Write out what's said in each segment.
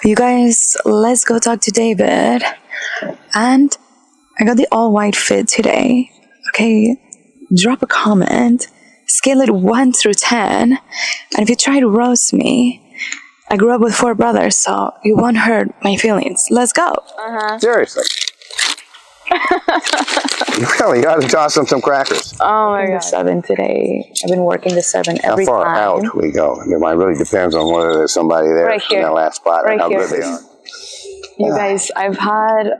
You guys, let's go talk to David. And I got the all white fit today. Okay, drop a comment, scale it 1 through 10. And if you try to roast me, I grew up with 4 brothers, so you won't hurt my feelings. Let's go. Seriously. Really, you ought to toss them some crackers. Oh my God. 7 today. I've been working the 7 every time. How far out we go? It really depends on whether there's somebody there right here. in that last spot Right and how here. good they are. You guys, I've had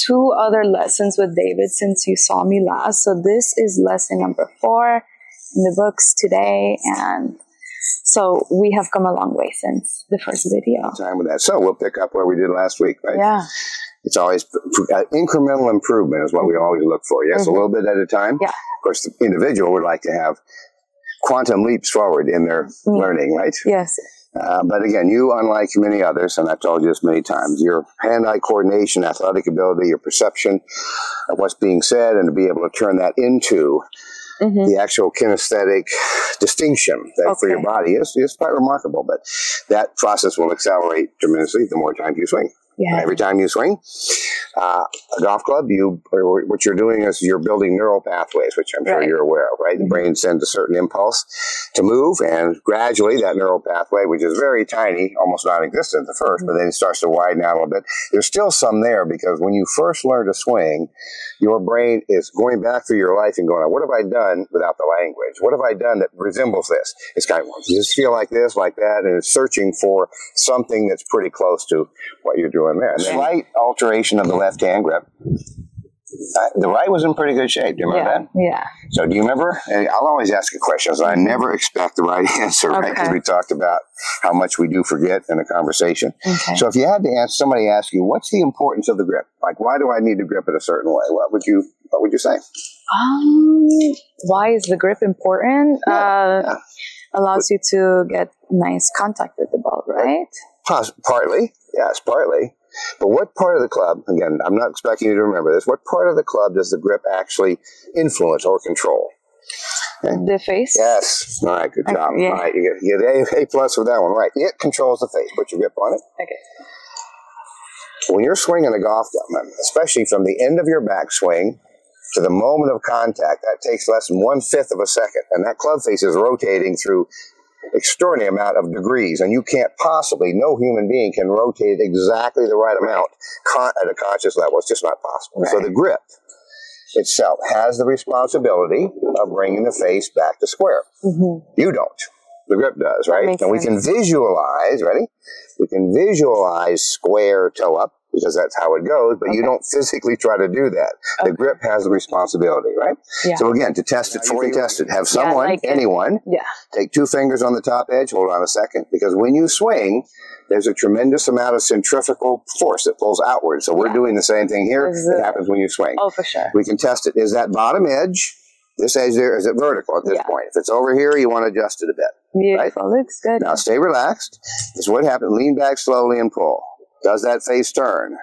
2 other lessons with David since you saw me last. So this is lesson number 4 in the books today. And so we have come a long way since the first video. Time with that. So we'll pick up where we did last week, right? Yeah. It's always incremental improvement is what we always look for. Yes, a little bit at a time. Yeah. Of course, the individual would like to have quantum leaps forward in their learning, right? Yes. But again, you, unlike many others, and I've told you this many times, your hand-eye coordination, athletic ability, your perception of what's being said, and to be able to turn that into the actual kinesthetic distinction that for your body is quite remarkable. But that process will accelerate tremendously the more times you swing. Yeah. Every time you swing a golf club, what you're doing is you're building neural pathways, which I'm sure you're aware of, right? The brain sends a certain impulse to move, and gradually that neural pathway, which is very tiny, almost non-existent at first, but then it starts to widen out a little bit. There's still some there because when you first learn to swing, your brain is going back through your life and going, what have I done without the language? What have I done that resembles this? It's kind of, you just feel like this, like that, and it's searching for something that's pretty close to what you're doing there. And slight alteration of the left-hand grip. The right was in pretty good shape. Do you remember that? Yeah. So do you remember? And I'll always ask you questions. I never expect the right answer, right? Because we talked about how much we do forget in a conversation. Okay. So if you had to ask somebody, ask you, what's the importance of the grip? Like, why do I need to grip it a certain way? What would you say? Why is the grip important? Allows you to get nice contact with the ball, right? Partly. Yes, partly. But what part of the club, again, I'm not expecting you to remember this, what part of the club does the grip actually influence or control? Okay. The face? Yes. All right, good job. Yeah. All right, you get A plus with that one. Right. It controls the face. Put your grip on it. Okay. When you're swinging a golf club, especially from the end of your backswing to the moment of contact, that takes less than 1/5 of a second. And that club face is rotating through extraordinary amount of degrees, and you can't possibly, no human being can rotate exactly the right amount at a conscious level. It's just not possible. Right. So the grip itself has the responsibility of bringing the face back to square. You don't. The grip does, right? And we can visualize, ready? We can visualize square toe up, because that's how it goes, but you don't physically try to do that. The grip has the responsibility, right? Yeah. So again, to test it, you can test it. Have someone, anyone, take 2 fingers on the top edge, hold on a second, because when you swing, there's a tremendous amount of centrifugal force that pulls outward. So we're doing the same thing here. It happens when you swing. Oh, for sure. We can test it. Is that bottom edge, this edge there, is it vertical at this point? If it's over here, you want to adjust it a bit. Beautiful. Right? Looks good. Now stay relaxed. This is what happens. Lean back slowly and pull. Does that face turn?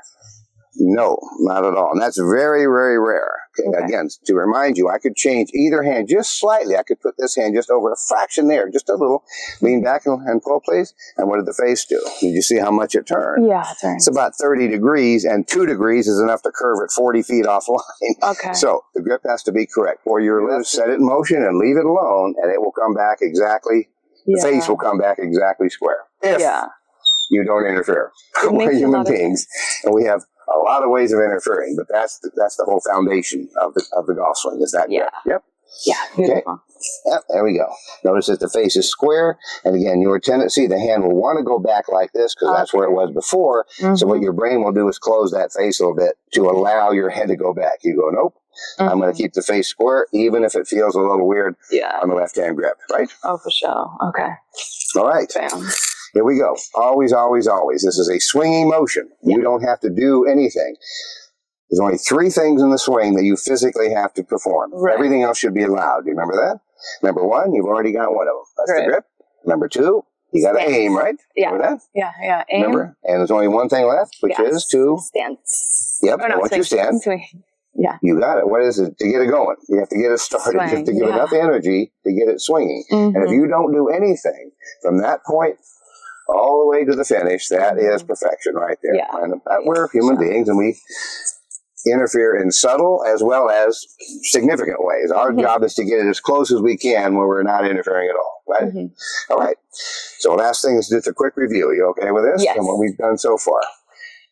No, not at all. And that's very, very rare. Okay. Again, to remind you, I could change either hand just slightly. I could put this hand just over a fraction there, just a little. Lean back and pull, please. And what did the face do? Did you see how much it turned? Yeah, it turns. It's about 30 degrees, and 2 degrees is enough to curve it 40 feet offline. Okay. So the grip has to be correct. Or your left, set it in motion and leave it alone, and it will come back exactly, the face will come back exactly square. If you don't interfere. We're human beings, and we have a lot of ways of interfering, but that's the whole foundation of the golf swing. Is that grip? Yep. Yeah, beautiful. Okay. Yep, there we go. Notice that the face is square, and again, your tendency, the hand will want to go back like this because that's where it was before. So what your brain will do is close that face a little bit to allow your head to go back. You go, nope. I'm going to keep the face square, even if it feels a little weird on the left-hand grip, right? Oh, for sure. Okay. All right. Bam. Here we go. Always, always, always. This is a swinging motion. You don't have to do anything. There's only 3 things in the swing that you physically have to perform. Right. Everything else should be allowed. Do you remember that? Number 1, you've already got one of them. That's the grip. Number 2, you got to aim, right? Yeah. Remember that? Yeah. Aim. Remember? And there's only one thing left, which is to stance. Yep. Once you stand, Yeah. you got it. What is it? To get it going. You have to get it started. Swing, You have to give enough energy to get it swinging. And if you don't do anything from that point all the way to the finish. That is perfection right there. Yeah. And we're human beings, and we interfere in subtle as well as significant ways. Our job is to get it as close as we can where we're not interfering at all, right? All right. So last thing is just a quick review. Are you okay with this? Yes. And what we've done so far.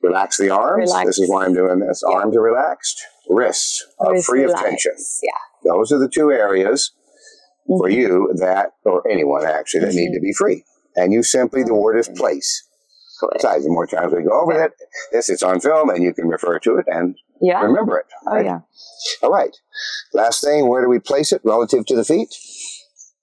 Relax the arms. Relax. This is why I'm doing this. Yeah. Arms are relaxed. Wrists are Wrist free relax. of tension. Yeah. Those are the two areas for you that, or anyone actually, that need to be free. And you simply, the word is place. Besides, the more times we go over it's on film, and you can refer to it and remember it. Oh, right? yeah. All right. Last thing, where do we place it relative to the feet?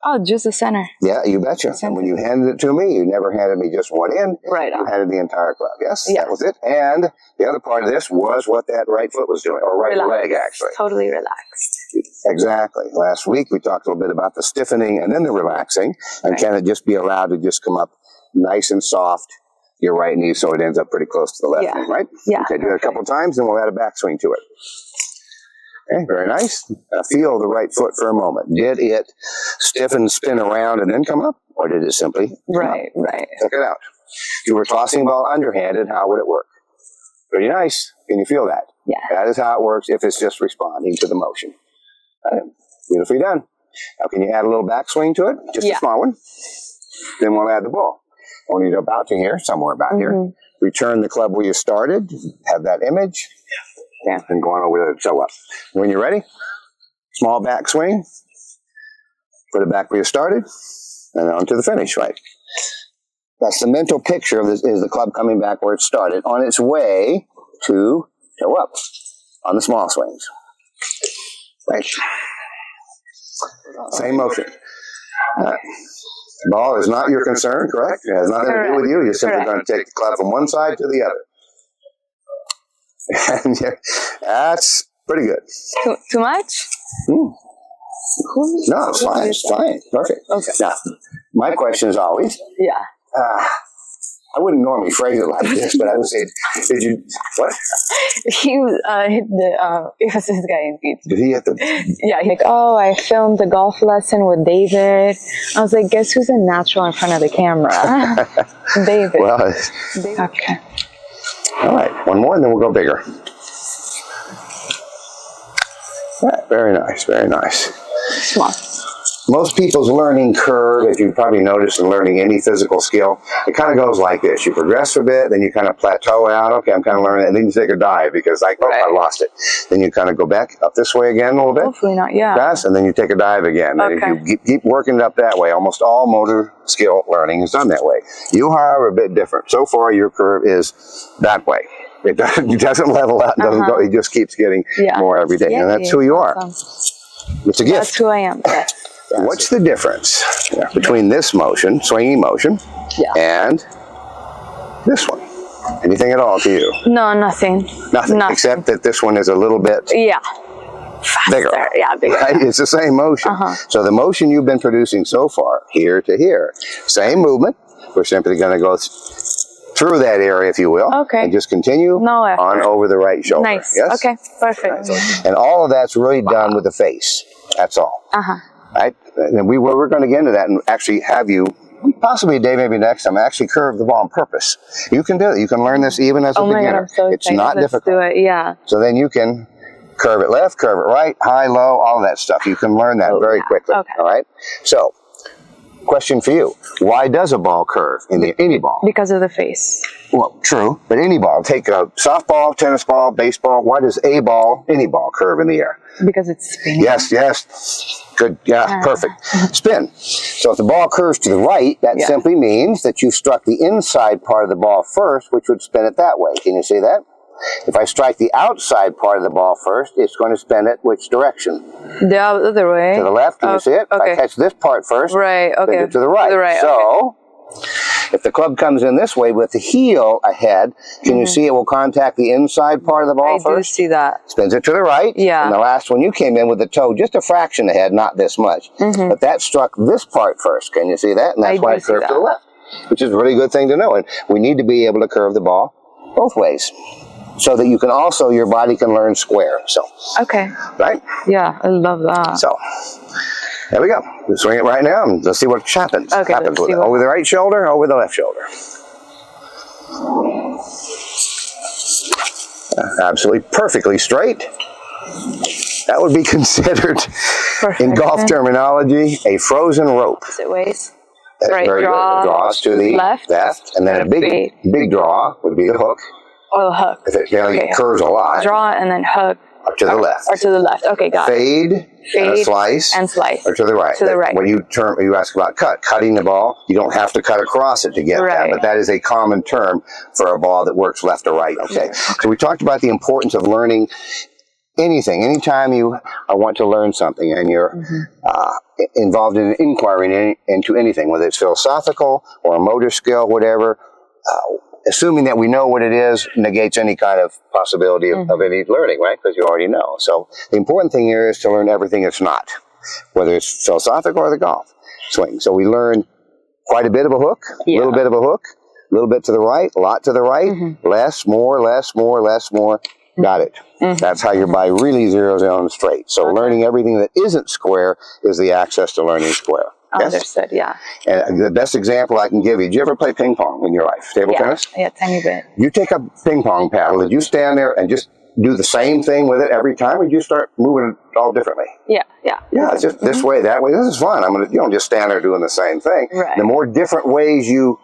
Oh, just the center. Yeah, you betcha. And when you handed it to me, you never handed me just one end. Right You on. handed the entire club. Yes, Yeah. that was it. And the other part of this was what that right foot was doing, or right leg, actually. Totally relaxed. Exactly. Last week, we talked a little bit about the stiffening and then the relaxing. And can it just be allowed to just come up nice and soft, your right knee, so it ends up pretty close to the left knee, right? Yeah. Okay, do it a couple times, and we'll add a backswing to it. Okay, very nice. Feel the right foot for a moment. Did it stiffen, spin around, and then come up? Or did it simply come up? Right. Check it out. If you were tossing the ball underhanded, how would it work? Pretty nice. Can you feel that? Yeah. That is how it works if it's just responding to the motion. Right. Beautifully done. Now, can you add a little backswing to it? Just a small one. Then we'll add the ball. Only about to here, somewhere about here. Return the club where you started. Have that image. Yeah. And go on over there. So up. When you're ready, small backswing. Put it back where you started. And on to the finish, right? That's the mental picture of this, is the club coming back where it started on its way to toe up on the small swings. Right. Same motion. Ball is not your concern, correct? It has nothing to do with you. You're simply going to take the club from one side to the other. And that's pretty good. Too much? No, it's fine. It's fine. Perfect. Okay. Now, my question is always, I wouldn't normally phrase it like this, but I would say, did you, what? He hit the, it was this guy in pizza. Did he hit the, Yeah, he's like, oh, I filmed the golf lesson with David. I was like, guess who's a natural in front of the camera? David. well, Okay. all right, one more and then we'll go bigger. All right, very nice, very nice. Small. Most people's learning curve, if you probably noticed in learning any physical skill, it kind of goes like this. You progress a bit, then you kind of plateau out. Okay, I'm kind of learning, and then you take a dive because like, oh, I lost it. Then you kind of go back up this way again a little bit. Hopefully not, Fast, and then you take a dive again. And if you keep working it up that way, almost all motor skill learning is done that way. You, however, are a bit different. So far, your curve is that way. It doesn't level out, doesn't go, it just keeps getting more every day. And that's who you are. It's a gift. That's who I am, yes. What's the difference between this motion, swinging motion, and this one? Anything at all to you? No, nothing. Nothing. Except that this one is a little bit bigger. Yeah, bigger. Right? It's the same motion. So the motion you've been producing so far, here to here, same movement. We're simply going to go through that area, if you will, and just continue on over the right shoulder. Nice. Yes? Okay, perfect. And all of that's really done with the face. That's all. Right? And we're going to get into that and actually have you, possibly Dave, maybe next time, actually curve the ball on purpose. You can do it. You can learn this even as a beginner. God, I'm so it's not difficult. Do it. Yeah. So then you can curve it left, curve it right, high, low, all of that stuff. You can learn that very quickly. All right? So, question for you. Why does a ball curve in any ball? Because of the face. Well, true, but any ball. Take a softball, tennis ball, baseball. Why does any ball curve in the air? Because it's spinning. Yes. Good. Yeah, perfect. Spin. So if the ball curves to the right, that simply means that you struck the inside part of the ball first, which would spin it that way. Can you see that? If I strike the outside part of the ball first, it's going to spin it which direction? The other way. To the left. Can you see it? If I catch this part first, spin it to the right. So, if the club comes in this way with the heel ahead, can you see it will contact the inside part of the ball first? I do see that. Spins it to the right. Yeah. And the last one you came in with the toe just a fraction ahead, not this much. But that struck this part first. Can you see that? And that's why it curved to the left, which is a really good thing to know. And we need to be able to curve the ball both ways so that you can also, your body can learn square. So. Okay. Right? Yeah, I love that. So. There we go. We'll swing it right now and let's see what happens. Okay, Happens let's with see it. what Over the right shoulder, over the left shoulder. Absolutely perfectly straight. That would be considered, in golf terminology, a frozen rope. Sideways. That's Right, very draw, good. Draws to the left, and then a big draw would be the hook. Or the hook. If it really curves a lot, Draw and then hook. up to the left. Or to the left. Okay, got it. Fade and a slice. And slice. Or to the right. To the right. When you ask about cutting the ball, you don't have to cut across it to get that, but that is a common term for a ball that works left or right. Okay. So we talked about the importance of learning anything. Anytime you want to learn something and you're involved in inquiring into anything, whether it's philosophical or a motor skill, whatever, assuming that we know what it is negates any kind of possibility of any learning, right? Because you already know. So the important thing here is to learn everything it's not, whether it's philosophical or the golf swing. So we learn quite a bit of a hook, a little bit of a hook, a little bit to the right, a lot to the right, less, more, less, more, less, more. Got it. That's how your body really zeroes in on straight. So learning everything that isn't square is the access to learning square. Yes? Understood, yeah. And the best example I can give you, did you ever play ping pong in your life? Table tennis? Yeah, tiny bit. You take a ping pong paddle, did you stand there and just do the same thing with it every time, or did you start moving it all differently? Yeah. Yeah, it's just this way, that way. This is fun. You don't just stand there doing the same thing. Right. The more different ways you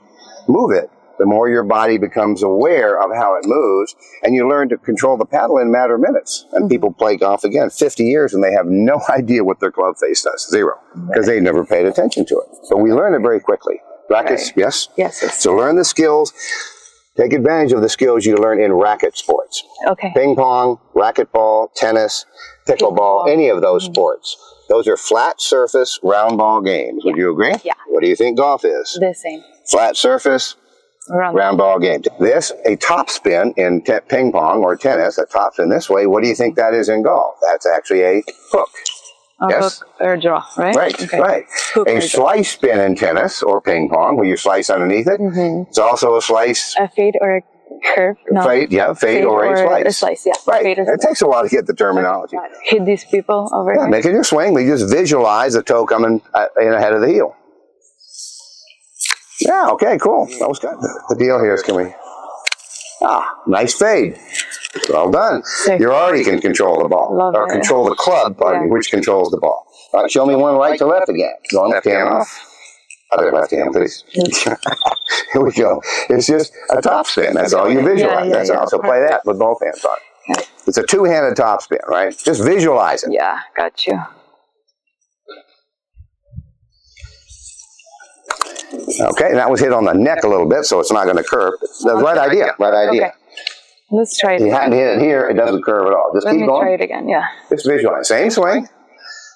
move it, the more your body becomes aware of how it moves, and you learn to control the paddle in a matter of minutes. And people play golf again 50 years, and they have no idea what their club face does. Zero. Because they never paid attention to it. So we learn it very quickly. Rackets, yes? Yes. So learn the skills. Take advantage of the skills you learn in racket sports. Okay. Ping pong, racquetball, tennis, pickleball, any of those sports. Those are flat surface, round ball games. Would you agree? Yeah. What do you think golf is? The same. Flat surface, round ball game. A top spin in ping pong or tennis, a top spin this way, what do you think that is in golf? That's actually a hook. Yes? Hook or draw, right? Right. A slice spin in tennis or ping pong, where you slice underneath it. It's also a slice. A fade or a curve? No. Fade or a slice. A slice, yeah. Right. It takes a while to get the terminology. Hit these people over here. Making your swing, we just visualize the toe coming in ahead of the heel. Yeah, okay, cool. That was good. The deal here is, nice fade. Well done. You already can control the ball. Or control the club, which controls the ball. All right, show me one right to left again. Go left hand off. Other left hand, please. Here we go. It's just a top spin. That's all you visualize. That's all. So play that with both hands on. Okay. It's a two-handed top spin, right? Just visualize it. Yeah, got you. Okay, and that was hit on the neck a little bit, so it's not going to curve. The right idea. Okay. Let's try it. You happen to hit it here, it doesn't curve at all. Just keep going. Let me try it again, yeah. Just visualize. Same swing.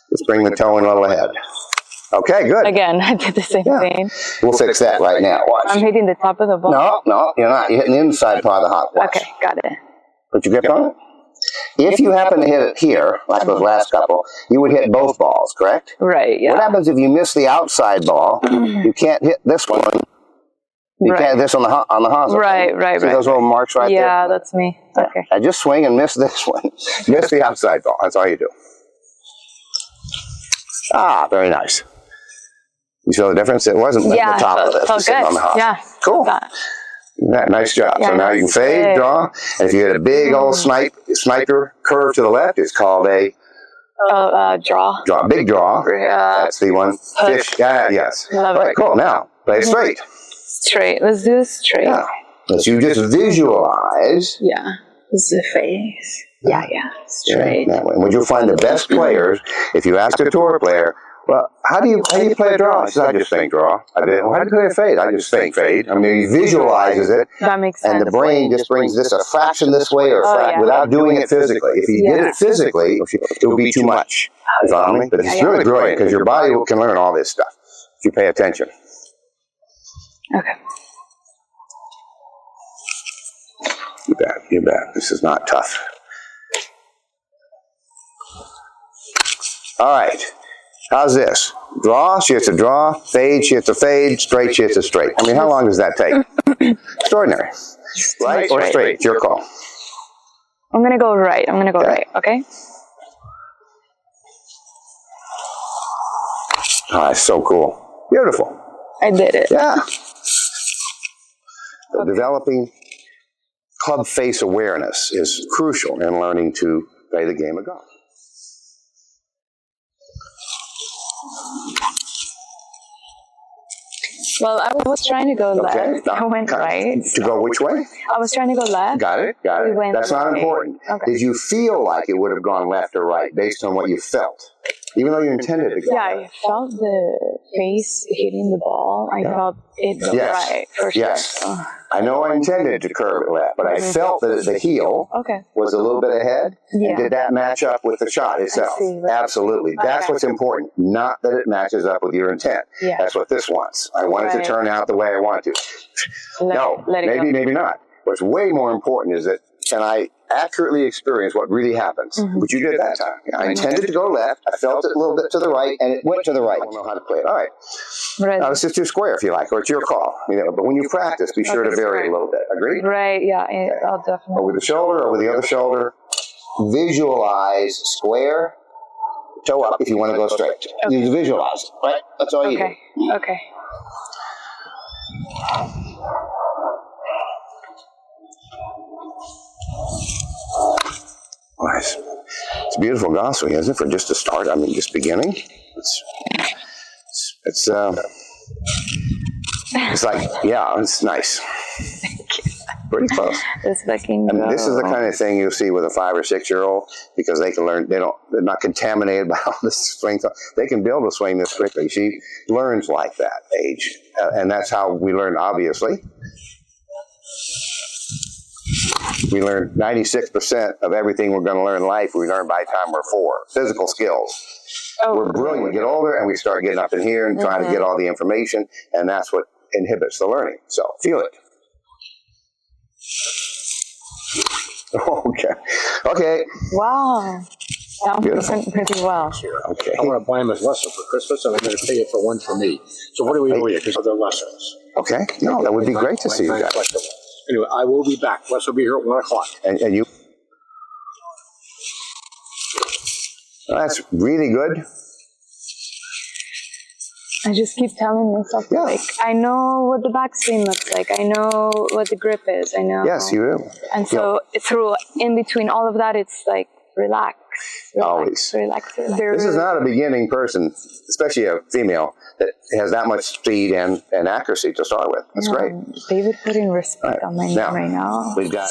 Just bring the toe in a little ahead. Okay, good. Again, I did the same thing. We'll fix that right now. Watch. I'm hitting the top of the ball. No, you're not. You're hitting the inside part of the hop. Watch. Okay, got it. Put your grip on it. If you happen to hit it here, like those last couple, you would hit both balls, correct? Right, yeah. What happens if you miss the outside ball? You can't hit this one. You can't hit this on the hosel. Right. See those little marks right there? Yeah, that's me. Okay. I just swing and miss this one. Miss the outside ball. That's all you do. Very nice. You feel the difference? It wasn't the top of it. Felt good. On the hosel. Yeah. Cool. Nice job. So now you can fade, draw, and if you hit a big old sniper curve to the left, it's called a draw. Big draw. That's the one. Fish. Yes. Right, cool. Now, play straight. Straight. Let's do straight. Yeah. You just visualize. Yeah. The face. Yeah. Straight. That way. Would you find the best players, if you ask a tour player, well, how do you play a draw? He says, I just think draw. How do you play a fade? I just think fade. I mean, he visualizes it. That makes sense. And the brain just brings this a fraction this way or without doing it physically. If he did it physically, it would be too much. You follow me? But it's really brilliant because your body can learn all this stuff if you pay attention. Okay. You bet. This is not tough. All right. How's this? Draw, she hits a draw, fade, she hits a fade, straight, she hits a straight. I mean, how long does that take? Extraordinary. Right or straight? It's your call. I'm going to go right. I'm going to go right, okay? Oh, it's so cool. Beautiful. I did it. Yeah. So developing club face awareness is crucial in learning to play the game of golf. Well, I was trying to go Okay. left. I went right. To go which way? I was trying to go left. Got it. Got We it. went That's not right. important. Okay. Did you feel like it would have gone left or right based on what you felt? Even though you intended to go Yeah, left. I felt the face hitting the ball. I felt it go Yes. right for sure. Yes. Oh. I know I intended to curve it left, but I felt that the heel Okay. was a little bit ahead. Yeah. And did that match up with the shot itself? see, right. Absolutely. That's Okay. what's important, not that it matches up with your intent. Yeah. That's what this wants. I want it to Right. turn out the way I want it to. No, let it maybe, go. maybe not. What's way more important is that can I accurately experience what really happens, which you did that time. I intended to go left. I felt it a little bit to the right, and it went to the right. I don't know how to play it. All right. Right. Now, let's just do square if you like, or it's your call. But when you practice, be sure to vary it a little bit. Agreed? Right. Yeah. I'll definitely. Over the shoulder, over the other shoulder. Visualize square, toe up if you want to go straight. Okay. You visualize it, right? That's all you Okay. Okay. do. Nice. It's a beautiful golf swing, isn't it? For just a start, I mean, just beginning. It's like, yeah, it's nice. Pretty close. This fucking. I mean, this is the kind of thing you'll see with a 5 or 6 year old because they can learn. They're not contaminated by all this swing. They can build a swing this quickly. She learns like that age, and that's how we learn. Obviously, we learn 96% of everything we're going to learn in life. We learn by the time we're 4. Physical skills. Oh, We're brilliant. We get older, and we start getting up in here and trying to get all the information, and that's what inhibits the learning. So feel it. Okay. Okay. Wow. That Beautiful. went pretty well. Okay. I want to buy him a lesson for Christmas, and I'm going to pay it for one for me. So what do we owe you? Because of the lessons. Okay. No, that would be great to see you guys. Anyway, I will be back. Les will be here at 1 o'clock. And you. That's really good. I just keep telling myself, Yeah. like, I know what the backswing looks like. I know what the grip is. I know. Yes, you do. And so in between all of that, it's like relax. Always. Relax. This is not a beginning person, especially a female, that has that much speed and accuracy to start with. That's great. David putting respect on my name Now, right now. We've got.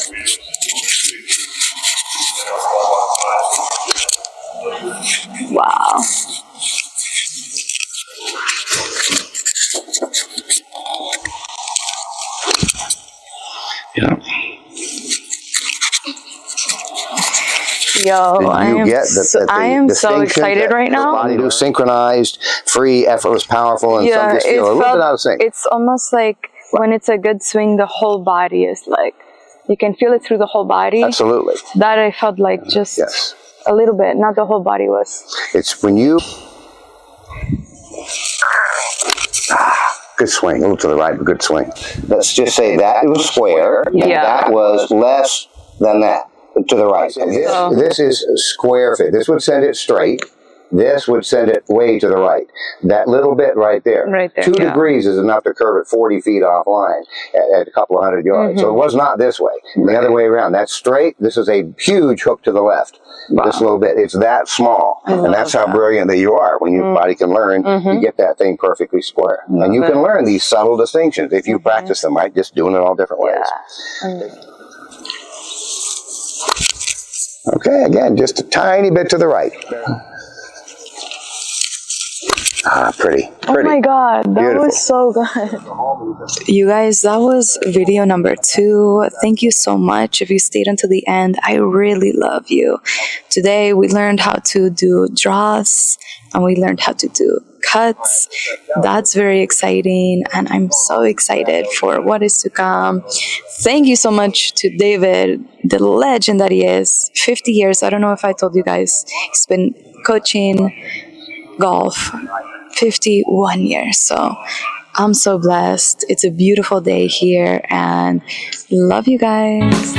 Wow. Yeah. Yo, Did I you am, get I am so distinction excited that right the now. body do synchronized, free, effortless, powerful, and some just feel a little bit out of sync. It's almost like when it's a good swing, the whole body is like, you can feel it through the whole body. Absolutely. That I felt like just Yes. a little bit, not the whole body was. It's when you. Good swing. A little to the right, but good swing. Let's just say that it was square, and Yeah. that was less than that to the right. This is a square fit. This would send it straight. This would send it way to the right. That little bit right there. Right there, 2 yeah. degrees is enough to curve it 40 feet offline at a couple of 100 yards. So it was not this way. The other way around. That's straight. This is a huge hook to the left. This little bit. It's that small. And that's how brilliant that you are. When your body can learn, you get that thing perfectly square. And you can learn these subtle distinctions if you practice them, right? Just doing it all different ways. Okay, again, just a tiny bit to the right. Ah, pretty. Oh my God, that Beautiful. was so good. You guys, that was video number 2. Thank you so much. If you stayed until the end, I really love you. Today, we learned how to do draws and we learned how to do cuts. That's very exciting, and I'm so excited for what is to come. Thank you so much to David, the legend that he is. 50 years. I don't know if I told you guys. He's been coaching golf 51 years. So I'm so blessed. It's a beautiful day here, and love you guys.